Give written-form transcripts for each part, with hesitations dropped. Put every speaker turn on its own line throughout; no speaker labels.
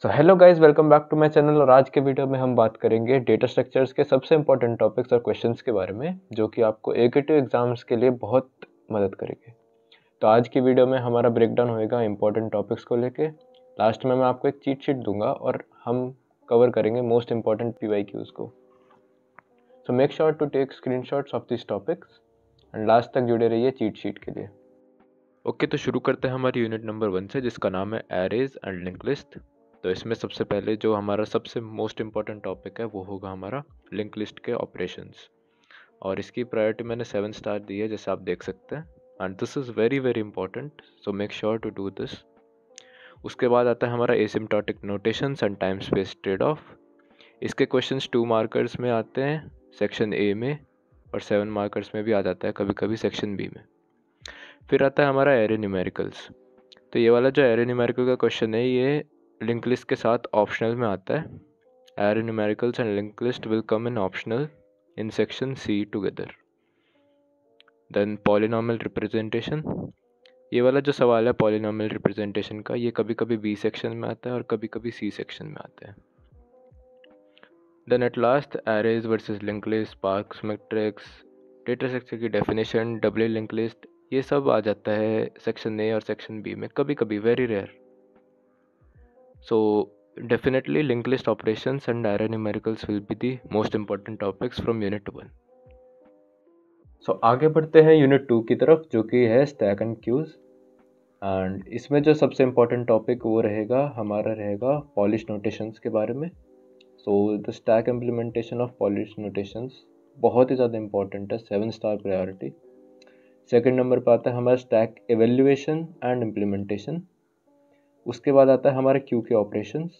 So hello guys, welcome back to my channel. और आज के वीडियो में हम बात करेंगे डेटा स्ट्रक्चर्स के सबसे इंपॉर्टेंट टॉपिक्स और क्वेश्चंस के बारे में, जो कि आपको एकेटिव एग्जाम्स के लिए बहुत मदद करेंगे। तो आज की वीडियो में हमारा ब्रेकडाउन होएगा इंपॉर्टेंट टॉपिक्स को लेके। लास्ट में मैं आपको एक चीट शीट दूंगा और हम कवर करेंगे मोस्ट इंपॉर्टेंट PYQs को। So make sure to take screenshots of this topics and last तक जुड़े रहिए चीट शीट के लिए। ओके, तो शुरू करते हैं हमारी यूनिट नंबर 1 से, जिसका नाम है एरेज एंड लिंक लिस्ट। तो इसमें सबसे पहले जो हमारा सबसे मोस्ट इम्पॉर्टेंट टॉपिक है वो होगा हमारा लिंक लिस्ट के ऑपरेशंस, और इसकी प्रायोरिटी मैंने 7 स्टार दी है, जैसे आप देख सकते हैं। And this is very very important, so make sure to do this. उसके बाद आता है हमारा asymptotic notations and time space trade off. इसके क्वेश्चंस 2 मार्कर्स में आते हैं सेक्शन ए में, और 7 मार्कर्स में भी आ जाता है कभी कभी सेक्शन बी में। फिर आता है हमारा एरे न्यूमेरिकल्स। तो ये वाला जो एरे न्यूमेरिकल का क्वेश्चन है, ये लिंक लिस्ट के साथ ऑप्शनल में आता है। Array numericals and link list will come in optional in section C together. Then polynomial representation. ये वाला जो सवाल है पॉलिनॉमियल रिप्रेजेंटेशन का, ये कभी कभी बी सेक्शन में आता है और कभी कभी सी सेक्शन में आता है। Then at last arrays versus link list, sparse matrix, data structure की डेफिनेशन, डबल लिंक लिस्ट, ये सब आ जाता है सेक्शन ए और सेक्शन बी में, कभी कभी, very rare. So definitely linked list operations and array numericals will be the most important topics from unit 1. So आगे बढ़ते हैं यूनिट 2 की तरफ, जो कि है स्टैक एंड क्यूज। एंड इसमें जो सबसे इम्पोर्टेंट टॉपिक वो रहेगा पॉलिश नोटेशंस के बारे में। So the stack implementation of polish notations बहुत ही ज़्यादा इंपॉर्टेंट है, 7 स्टार प्रायोरिटी। सेकेंड नंबर पर आता है हमारा स्टैक एवेल्युएशन एंड इम्प्लीमेंटेशन। उसके बाद आता है हमारे क्यू के ऑपरेशंस।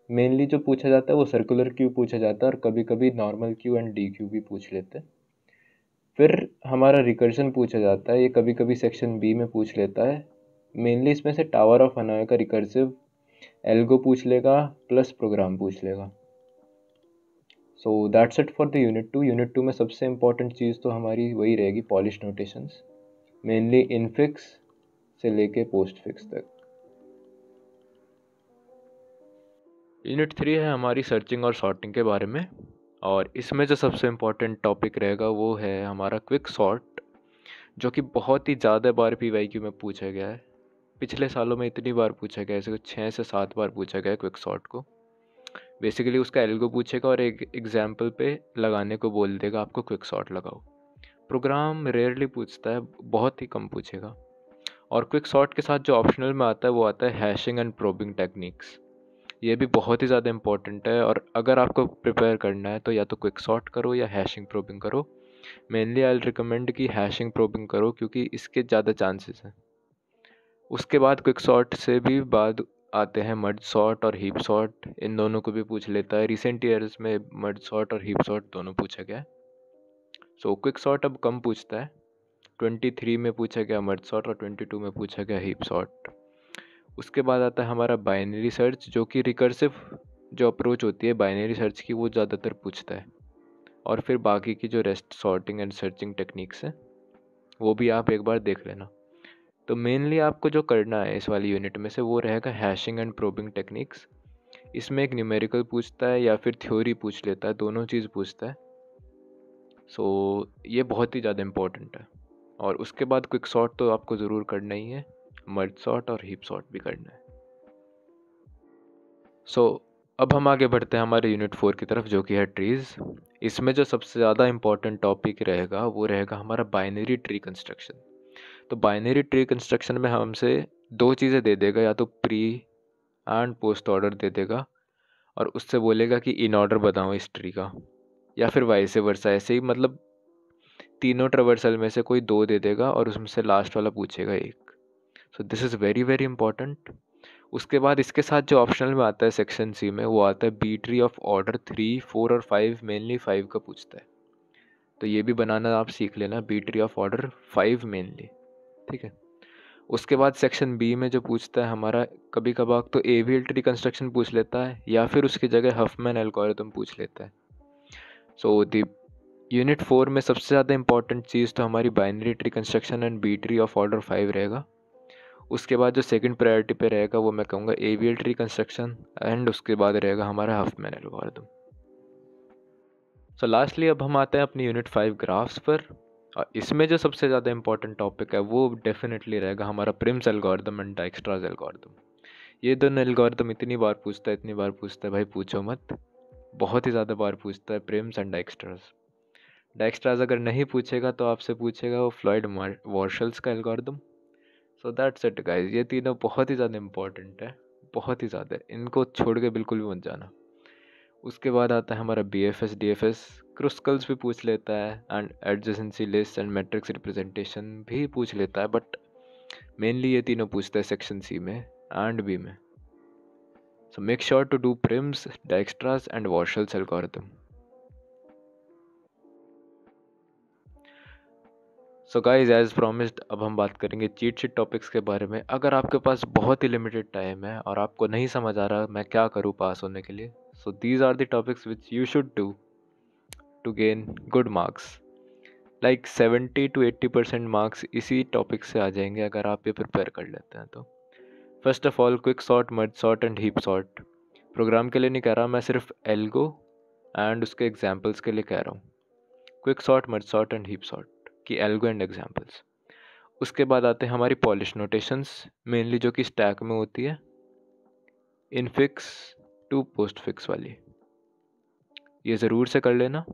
मेनली जो पूछा जाता है वो सर्कुलर क्यू पूछा जाता है, और कभी कभी normal Q and D Q भी पूछ लेते हैं। फिर हमारा रिकर्जन पूछा जाता है, ये कभी कभी सेक्शन बी में पूछ लेता है। मेनली इसमें से टावर ऑफ हनोई का रिकर्सिव एल्गो पूछ लेगा, प्लस प्रोग्राम पूछ लेगा। So that's it for the unit 2। Unit 2 में सबसे इंपॉर्टेंट चीज़ तो हमारी वही रहेगी, पॉलिश नोटेशंस, मेनली इनफिक्स से लेके पोस्ट फिक्स तक। यूनिट 3 है हमारी सर्चिंग और सॉर्टिंग के बारे में, और इसमें जो सबसे इम्पोर्टेंट टॉपिक रहेगा वो है हमारा क्विक सॉर्ट, जो कि बहुत ही ज़्यादा बार PYQ में पूछा गया है। पिछले सालों में इतनी बार पूछा गया है, ऐसे कुछ 6 से 7 बार पूछा गया है क्विक सॉर्ट को। बेसिकली उसका एल्गो पूछेगा और एक एग्जाम्पल पे लगाने को बोल देगा आपको क्विक सॉर्ट लगाओ। प्रोग्राम रेयरली पूछता है, बहुत ही कम पूछेगा। और क्विक सॉर्ट के साथ जो ऑप्शनल में आता है वो आता है हैशिंग एंड प्रोबिंग टेक्निक्स। ये भी बहुत ही ज़्यादा इंपॉर्टेंट है, और अगर आपको प्रिपेयर करना है तो या तो क्विक सॉर्ट करो या हैशिंग प्रोबिंग करो। मेनली आई रिकमेंड कि हैशिंग प्रोबिंग करो, क्योंकि इसके ज़्यादा चांसेस हैं। उसके बाद क्विक सॉर्ट से भी बाद आते हैं मर्ज सॉर्ट और हीप सॉर्ट, इन दोनों को भी पूछ लेता है। रिसेंट ईयर्स में मर्ज सॉर्ट और हीप सॉर्ट दोनों पूछा गया है। सो क्विक सॉर्ट अब कम पूछता है, 23 में पूछा गया मर्ज सॉर्ट और 22 में पूछा गया हीप सॉर्ट। उसके बाद आता है हमारा बाइनरी सर्च, जो कि रिकर्सिव जो अप्रोच होती है बाइनरी सर्च की, वो ज़्यादातर पूछता है। और फिर बाकी की जो rest sorting and searching techniques हैं वो भी आप एक बार देख लेना। तो मेनली आपको जो करना है इस वाली यूनिट में से वो रहेगा हैशिंग एंड प्रोबिंग टेक्निक्स। इसमें एक न्यूमेरिकल पूछता है या फिर थ्योरी पूछ लेता है, दोनों चीज़ पूछता है। सो ये बहुत ही ज़्यादा इंपॉर्टेंट है। और उसके बाद क्विक सॉर्ट तो आपको ज़रूर करना ही है, मर्ज सॉर्ट और हीप सॉर्ट भी करना है। सो अब हम आगे बढ़ते हैं हमारे यूनिट 4 की तरफ, जो कि है ट्रीज़। इसमें जो सबसे ज़्यादा इंपॉर्टेंट टॉपिक रहेगा वो रहेगा हमारा बाइनरी ट्री कंस्ट्रक्शन। तो बाइनरी ट्री कंस्ट्रक्शन में हमसे 2 चीज़ें दे देगा, या तो प्री एंड पोस्ट ऑर्डर दे देगा, और उससे बोलेगा कि इन ऑर्डर बताओ इस ट्री का, या फिर वाइस वर्सा, ऐसे ही मतलब तीनों ट्रावर्सल में से कोई 2 दे देगा और उसमें से लास्ट वाला पूछेगा एक। So this is very very important. उसके बाद इसके साथ जो ऑप्शनल में आता है सेक्शन सी में, वो आता है बी ट्री ऑफ ऑर्डर 3, 4 और 5, मेनली 5 का पूछता है। तो ये भी बनाना आप सीख लेना, B tree of order 5 mainly, ठीक है। उसके बाद सेक्शन बी में जो पूछता है हमारा, कभी कभार तो एवीएल ट्री कंस्ट्रक्शन पूछ लेता है, या फिर उसकी जगह हफमैन एल्गोरिथम पूछ लेता है। सो द यूनिट 4 में सबसे ज़्यादा इंपॉर्टेंट चीज़ तो हमारी binary tree construction and B tree of order 5 रहेगा। उसके बाद जो सेकंड प्रायोरिटी पे रहेगा वो मैं कहूँगा AVL ट्री कंस्ट्रक्शन, एंड उसके बाद रहेगा हमारा हफमैन एल्गोरिथम। सो लास्टली अब हम आते हैं अपनी यूनिट 5 ग्राफ्स पर। और इसमें जो सबसे ज़्यादा इंपॉर्टेंट टॉपिक है वो डेफिनेटली रहेगा हमारा Prim's algorithm and Dijkstra's algorithm. ये दोनों एल्गोरिथम इतनी बार पूछता है भाई पूछो मत, बहुत ही ज़्यादा बार पूछता है प्रिम्स एंड डाइक्स्ट्राज। डाइक्स्ट्राज अगर नहीं पूछेगा तो आपसे पूछेगा वो फ्लॉयड वार्शल्स का algorithm. So that's it guys, ये तीनों बहुत ही ज़्यादा इंपॉर्टेंट है, बहुत ही ज़्यादा, इनको छोड़ के बिल्कुल भी मत जाना। उसके बाद आता है हमारा BFS DFS, क्रुस्कल्स भी पूछ लेता है, and adjacency list and matrix representation भी पूछ लेता है, बट मेनली ये तीनों पूछता है सेक्शन C में एंड B में। So make sure to do Prim's, Dijkstra's and Warshall's algorithm. So guys as promised, अब हम बात करेंगे चीट शीट टॉपिक्स के बारे में। अगर आपके पास बहुत ही लिमिटेड टाइम है और आपको नहीं समझ आ रहा मैं क्या करूँ पास होने के लिए, so these are the topics which you should do to gain good marks. Like 70 to 80% marks इसी टॉपिक से आ जाएंगे अगर आप ये प्रिपेयर कर लेते हैं तो। First of all quick sort, merge sort and heap sort. Program के लिए नहीं कह रहा मैं, सिर्फ एल्गो एंड उसके एग्जाम्पल्स के लिए कह रहा हूँ। Quick sort, merge sort and heap sort की एल्गो एंड एग्जाम्पल्स। उसके बाद आते हैं हमारी पॉलिश नोटेशंस, मेनली जो कि स्टैक में होती है, इनफिक्स टू पोस्ट फिक्स वाली, ये ज़रूर से कर लेना।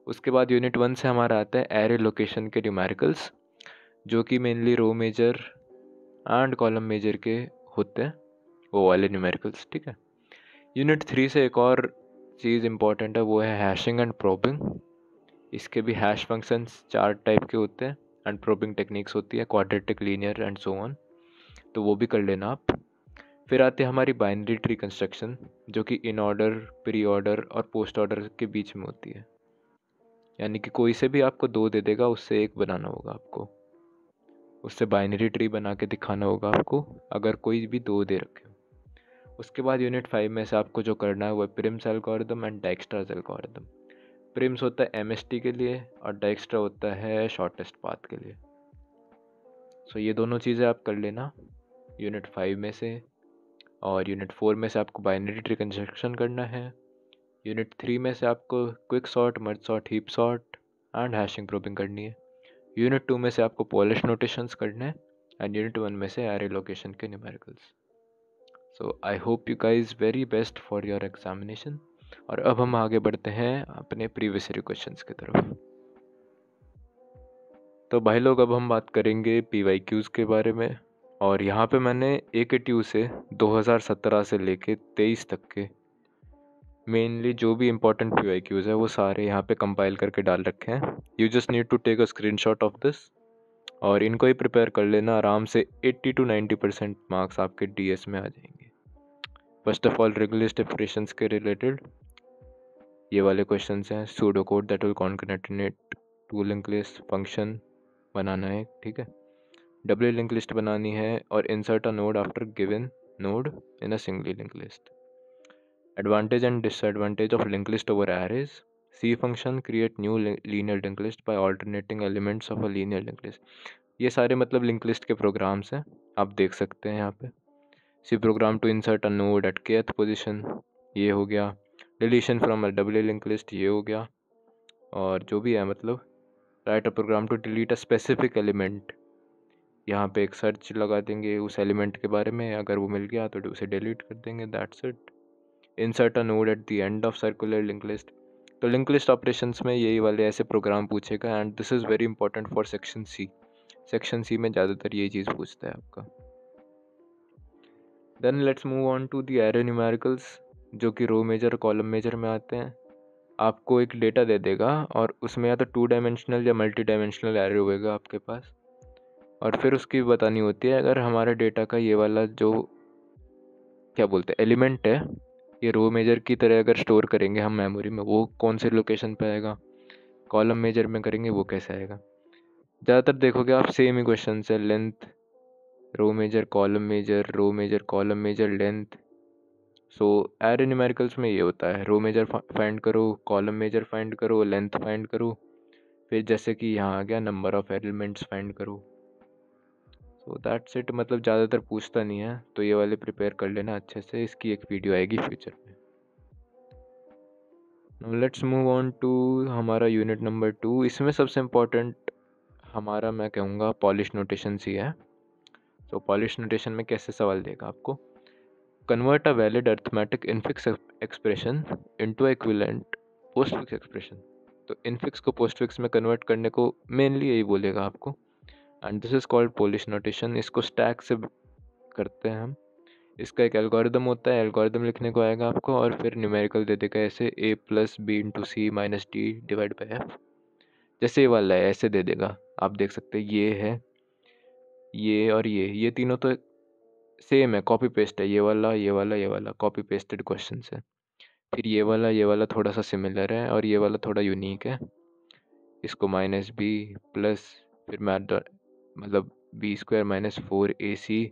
उसके बाद यूनिट 1 से हमारा आता है एरे लोकेशन के न्यूमेरिकल्स, जो कि mainly row major and column major के होते हैं, वो वाले न्यूमेरिकल्स, ठीक है। यूनिट 3 से एक और चीज़ इंपॉर्टेंट है, वो है हैशिंग एंड प्रोबिंग। इसके भी हैश फंक्शंस 4 टाइप के होते हैं एंड प्रोबिंग टेक्निक्स होती है, quadratic, linear and so on, तो वो भी कर लेना आप। फिर आते हैं हमारी बाइनरी ट्री कंस्ट्रक्शन, जो कि इन ऑर्डर, प्री ऑर्डर और पोस्ट ऑर्डर के बीच में होती है। यानी कि कोई से भी आपको 2 दे देगा, उससे एक बनाना होगा आपको, उससे बाइनरी ट्री बना के दिखाना होगा आपको, अगर कोई भी 2 दे रखे हो। उसके बाद यूनिट 5 में से आपको जो करना है वो है Prim's algorithm and Dijkstra's algorithm. Prim's होता है MST के लिए और डाइक्स्ट्रा होता है शॉर्टेस्ट पाथ के लिए। सो ये दोनों चीज़ें आप कर लेना यूनिट 5 में से। और यूनिट 4 में से आपको बाइनरी ट्री कंस्ट्रक्शन करना है। यूनिट 3 में से आपको quick sort, merge sort, heap sort and hashing probing करनी है। यूनिट 2 में से आपको पॉलिश नोटेशंस करने हैं, एंड यूनिट 1 में से एरे लोकेशन के numericals. So I hope you guys very best for your examination. और अब हम आगे बढ़ते हैं अपने प्रीवियस ईयर क्वेश्चंस की तरफ। तो भाई लोग, अब हम बात करेंगे PYQs के बारे में। और यहाँ पे मैंने AKTU से 2017 से लेके 23 तक के मेनली जो भी इम्पोर्टेंट PYQs है वो सारे यहाँ पे कंपाइल करके डाल रखे हैं। You just need to take a screenshot of this और इनको ही प्रिपेयर कर लेना। आराम से 80 to 90% मार्क्स आपके DS में आ जाएंगे। First of all regular operations के रिलेटेड ये वाले क्वेश्चंस हैं। Pseudo code that will concatenate two link list function बनाना है, ठीक है। डबल लिंक लिस्ट बनानी है और insert a node after given node in a single link list. Advantage and disadvantage of link list over arrays. C function create new linear link list by alternating elements of a linear link list. ये सारे मतलब link list के programmes हैं, आप देख सकते हैं यहाँ पे। C program to insert a node at kth position, ये हो गया। Deletion from a double link list, ये हो गया। और जो भी है मतलब write a program to delete a specific element, यहाँ पे एक सर्च लगा देंगे उस एलिमेंट के बारे में, अगर वो मिल गया तो उसे डिलीट कर देंगे, that's it. Insert a node at the end of circular link list. तो लिंक लिस्ट ऑपरेशंस में यही वाले ऐसे प्रोग्राम पूछेगा, and this is very important for section C। Section C में ज़्यादातर यही चीज़ पूछता है आपका। Then let's move on to the array numericals, जो कि रो मेजर, कॉलम मेजर में आते हैं। आपको एक डेटा दे देगा और उसमें या तो 2 डायमेंशनल या मल्टी डायमेंशनल एरे होएगा आपके पास, और फिर उसकी बतानी होती है अगर हमारे डेटा का ये वाला जो क्या बोलते हैं एलिमेंट है, ये रो मेजर की तरह अगर स्टोर करेंगे हम मेमोरी में, वो कौन से लोकेशन पे आएगा, कॉलम मेजर में करेंगे वो कैसे आएगा। ज़्यादातर देखोगे आप सेम ही क्वेश्चन है, length, row major, column major, row major, column major, length. So array numericals में ये होता है, रो मेजर फाइंड करो, कॉलम मेजर फाइंड करो, लेंथ फाइंड करो, फिर जैसे कि यहाँ आ गया नंबर ऑफ एलिमेंट्स फाइंड करो। सो दैट्स इट, मतलब ज़्यादातर पूछता नहीं है, तो ये वाले प्रिपेयर कर लेना अच्छे से, इसकी एक वीडियो आएगी फ्यूचर में। Now let's move on to हमारा यूनिट नंबर 2। इसमें सबसे इम्पोर्टेंट हमारा मैं कहूँगा पॉलिश नोटेशंस ही है। तो पॉलिश नोटेशन में कैसे सवाल देगा आपको, convert a valid arithmetic infix expression into equivalent postfix expression. तो इनफिक्स को पोस्टफिक्स में कन्वर्ट करने को मेनली यही बोलेगा आपको, and this is called polish notation. इसको स्टैक से करते हैं हम। इसका एक एल्गोरिदम होता है, एल्गोरिदम लिखने को आएगा आपको, और फिर न्यूमेरिकल दे देगा ऐसे a plus B into C minus D divide by F. जैसे ये वाला है ऐसे दे देगा, आप देख सकते हैं ये है, ये और ये तीनों तो सेम है, कॉपी पेस्ट है, ये वाला ये वाला ये वाला कॉपी पेस्टेड क्वेश्चन है। फिर ये वाला थोड़ा सा सिमिलर है और ये वाला थोड़ा यूनिक है। इसको माइनस बी प्लस फिर मतलब बी स्क्वायर माइनस 4ac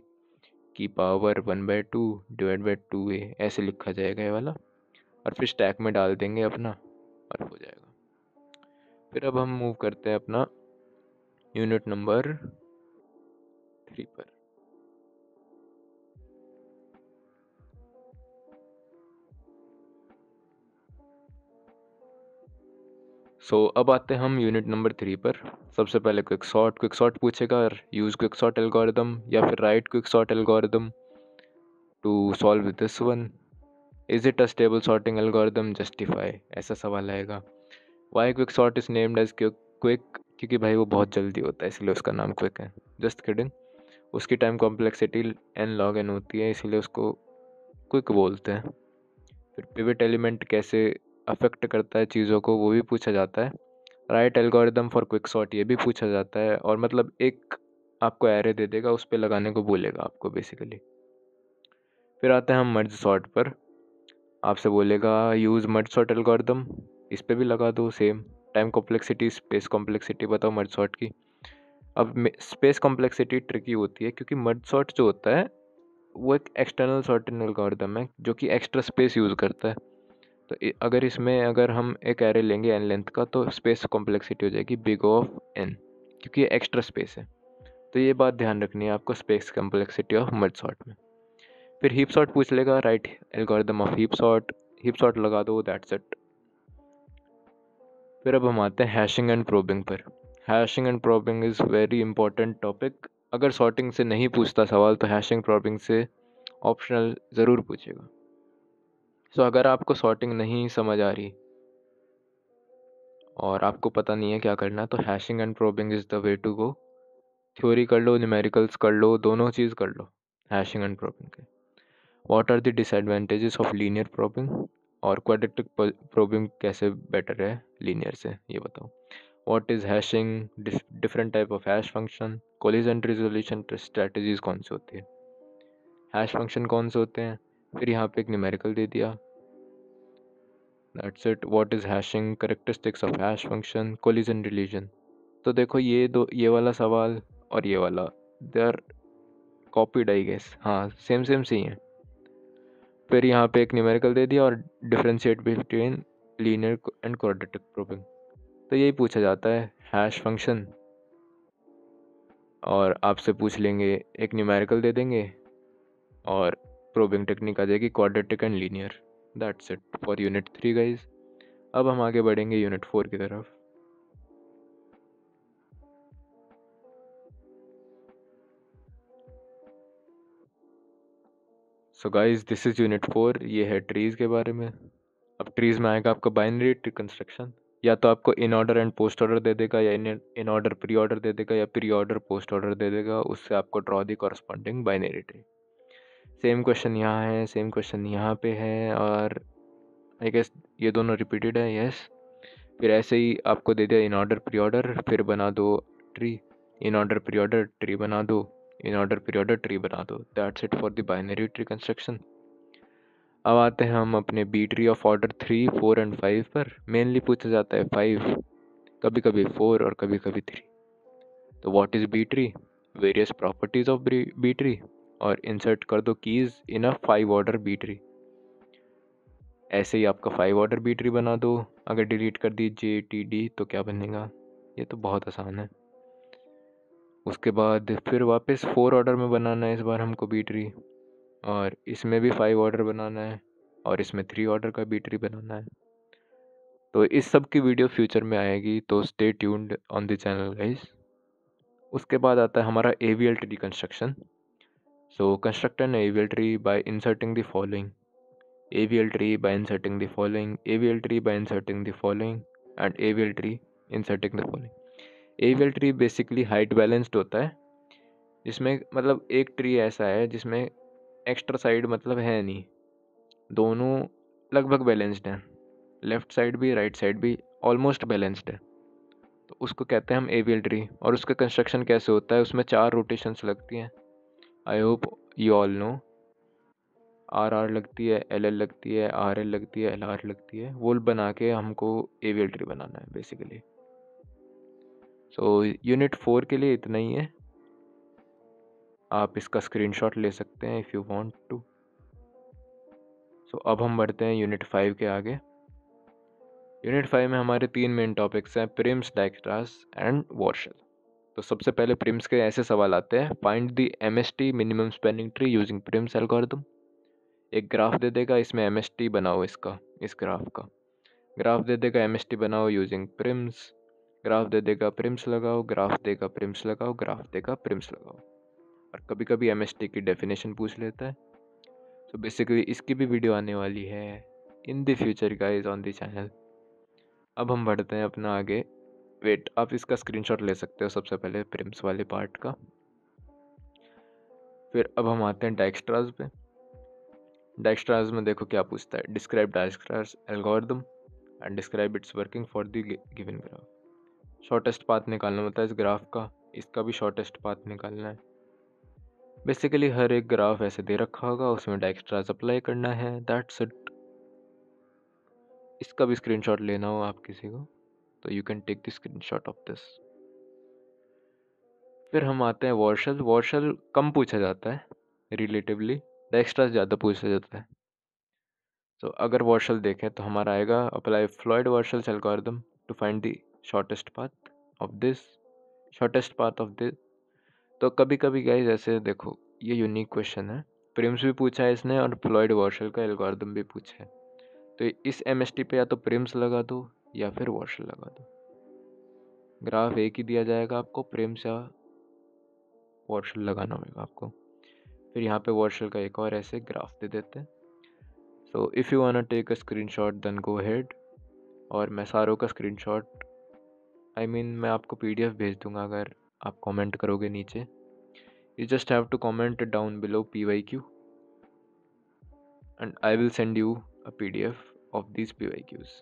की पावर 1/2 डिवाइड बाई 2a ऐसे लिखा जाएगा ये वाला, और फिर स्टैक में डाल देंगे अपना और हो जाएगा। फिर अब हम मूव करते हैं अपना यूनिट नंबर 3 पर। अब आते हैं हम यूनिट नंबर 3 पर। सबसे पहले क्विक सॉर्ट पूछेगा, यूज़ क्विक सॉर्ट एल्गोरिदम या फिर write quick sort algorithm to solve this one. Is it a stable sorting algorithm, justify, ऐसा सवाल आएगा। Why quick sort is named as quick, क्योंकि भाई वो बहुत जल्दी होता है इसलिए उसका नाम क्विक है। जस्ट किडिंग, उसकी time complexity n log n होती है इसलिए उसको क्विक बोलते हैं। फिर पिवट एलिमेंट कैसे अफेक्ट करता है चीज़ों को वो भी पूछा जाता है। Right algorithm for quick sort ये भी पूछा जाता है, और मतलब एक आपको एरे दे देगा उस पर लगाने को बोलेगा आपको बेसिकली। फिर आते हैं हम मर्ज सॉर्ट पर। आपसे बोलेगा यूज़ मर्ज सॉर्ट एल्गोरिदम, इस पे भी लगा दो same time complexity space complexity बताओ मर्ज सॉर्ट की। अब स्पेस कॉम्प्लेक्सिटी ट्रिकी होती है क्योंकि मर्ज सॉर्ट जो होता है वो एक एक्सटर्नल सॉर्टिंग एल्गोरिदम है जो कि एक्स्ट्रा स्पेस यूज़ करता है। तो अगर हम एक एरे लेंगे एन लेंथ का तो स्पेस कॉम्प्लेक्सिटी हो जाएगी बिग ऑफ एन, क्योंकि ये एक्स्ट्रा स्पेस है। तो ये बात ध्यान रखनी है आपको space complexity of merge sort में। फिर हीप सॉर्ट पूछ लेगा, right algorithm of heap sort लगा दो, दैट्स इट। फिर अब हम आते हैं हैशिंग एंड प्रोबिंग पर। Hashing and probing is very important topic. अगर सॉर्टिंग से नहीं पूछता सवाल तो हैशिंग प्रोबिंग से ऑप्शनल ज़रूर पूछेगा। अगर आपको सॉर्टिंग नहीं समझ आ रही और आपको पता नहीं है क्या करना, तो hashing and probing is the way to go. Theory कर लो, न्यूमेरिकल्स कर लो, दोनों चीज़ कर लो हैशिंग एंड प्रोबिंग के। What are the disadvantages of linear probing, और क्वाड्रेटिक प्रोबिंग कैसे बेटर है लीनियर से, ये बताओ। What is hashing, different type of hash function, collision resolution strategies कौन सी होती है, हैश फंक्शन कौन से होते हैं। फिर यहाँ पे एक न्यूमेरिकल दे दिया, that's it. What is hashing, characteristics of hash function, collision resolution. तो देखो ये वाला सवाल और ये वाला they are copied I guess, हाँ सेम से ही हैं। फिर यहाँ पे एक न्यूमेरिकल दे दिया और differentiate between linear and quadratic probing. तो यही पूछा जाता है हैश फंक्शन, और आपसे पूछ लेंगे एक न्यूमेरिकल दे देंगे और प्रोबिंग टेक्निक आ जाएगी quadratic and linear. That's it for unit 3 guys. अब हम आगे बढ़ेंगे यूनिट 4 की तरफ। So guys this is unit 4, ये है ट्रीज़ के बारे में। अब ट्रीज़ में आएगा आपका बाइनरी ट्री कंस्ट्रक्शन, या तो आपको in order and post order दे देगा, या इन ऑर्डर प्री ऑर्डर दे देगा, या प्री ऑर्डर पोस्ट ऑर्डर दे देगा, उससे आपको draw the corresponding binary tree. Same question यहाँ है, सेम क्वेश्चन यहाँ पे है, और आई गेस ये दोनों रिपीटेड है, यस। फिर ऐसे ही आपको दे दिया इन ऑर्डर प्री ऑर्डर, फिर बना दो tree, in order pre order tree बना दो, in order pre order tree बना दो। That's it for the binary tree construction. अब आते हैं हम अपने B tree of order 3, 4 and 5 पर। मेनली पूछा जाता है 5, कभी कभी 4 और कभी कभी 3। तो what is B tree, various properties of B tree, और इंसर्ट कर दो keys in a 5 order B tree. ऐसे ही आपका 5 ऑर्डर बी ट्री बना दो। अगर डिलीट कर दी JTD तो क्या बनेगा, ये तो बहुत आसान है। उसके बाद फिर वापस 4 ऑर्डर में बनाना है इस बार हमको बी ट्री, और इसमें भी 5 ऑर्डर बनाना है, और इसमें 3 ऑर्डर का बी ट्री बनाना है। तो इस सब की वीडियो फ्यूचर में आएगी, तो stay tuned on the channel guys. उसके बाद आता है हमारा AVL tree construction. So construct N AVL tree bye inserting the following, AVL tree by inserting the following, AVL tree by inserting the following, and AVL tree inserting the following. AVL tree basically height balanced होता है, जिसमें मतलब एक tree ऐसा है जिसमें extra side मतलब है नहीं, दोनों लगभग बैलेंस्ड हैं, लेफ्ट साइड भी राइट साइड भी ऑलमोस्ट बैलेंस्ड है, तो उसको कहते हैं हम AVL ट्री। और उसका कंस्ट्रक्शन कैसे होता है, उसमें 4 रोटेशंस लगती हैं, I hope you all know. RR लगती है, LL लगती है, RL लगती है, LR लगती है, वो बना के हमको AVL ट्री बनाना है बेसिकली। सो यूनिट 4 के लिए इतना ही है, आप इसका स्क्रीनशॉट ले सकते हैं इफ़ यू वांट टू। सो अब हम बढ़ते हैं यूनिट 5 के आगे। यूनिट 5 में हमारे 3 मेन टॉपिक्स हैं, प्रिम्स, डायक्स्ट्रास एंड वॉर्शल। तो सबसे पहले प्रिम्स के ऐसे सवाल आते हैं, find the MST minimum spanning tree using Prim's algorithm. एक ग्राफ दे देगा, इसमें MST बनाओ, इसका इस ग्राफ का ग्राफ दे देगा, MST बनाओ यूजिंग प्रिम्स, ग्राफ दे देगा, प्रिम्स लगाओ, ग्राफ देगा, प्रिम्स लगाओ, ग्राफ देगा, प्रिम्स लगाओ, और कभी कभी MST की डेफिनेशन पूछ लेता है। तो बेसिकली इसकी भी वीडियो आने वाली है in the future guys on the channel. अब हम बढ़ते हैं अपना आगे। वेट, आप इसका स्क्रीनशॉट ले सकते हो सबसे पहले प्रिम्स वाले पार्ट का। फिर अब हम आते हैं डायक्स्ट्रास पे। डायक्स्ट्रास में देखो क्या पूछता है, describe Dijkstra's algorithm and describe its working for the given graph. Shortest path निकालना होता है इस ग्राफ का, इसका भी शॉर्टेस्ट पाथ निकालना है। बेसिकली हर एक ग्राफ ऐसे दे रखा होगा, उसमें डायक्स्ट्रास अप्लाई करना है, दैट्स इट। इसका भी स्क्रीनशॉट लेना हो आप किसी को तो you can take the screenshot of this. फिर हम आते हैं वॉर्शल। वॉर्शल कम पूछा जाता है रिलेटिवली, डायक्स्ट्रास ज़्यादा पूछा जाता है। तो अगर वॉर्शल देखें तो हमारा आएगा, apply Floyd Warshall's algorithm to find the shortest path of this, shortest path of this. तो कभी कभी गाइस ऐसे देखो, ये यूनिक क्वेश्चन है, प्रिम्स भी पूछा है इसने और फ्लॉयड वॉर्शल का एल्गोरिथम भी पूछा है, तो इस MST पे या तो प्रिम्स लगा दो या फिर वॉर्शल लगा दो। ग्राफ एक ही दिया जाएगा आपको, प्रिम्स या वॉर्शल लगाना होगा आपको। फिर यहाँ पे वॉर्शल का एक और ऐसे ग्राफ दे देते हैं। So if you want to take a screenshot then go ahead, और मैं सारों का स्क्रीनशॉट मैं आपको PDF भेज दूंगा अगर आप कमेंट करोगे नीचे। You just have to comment down below PYQ and I will send you a PDF of these PYQs.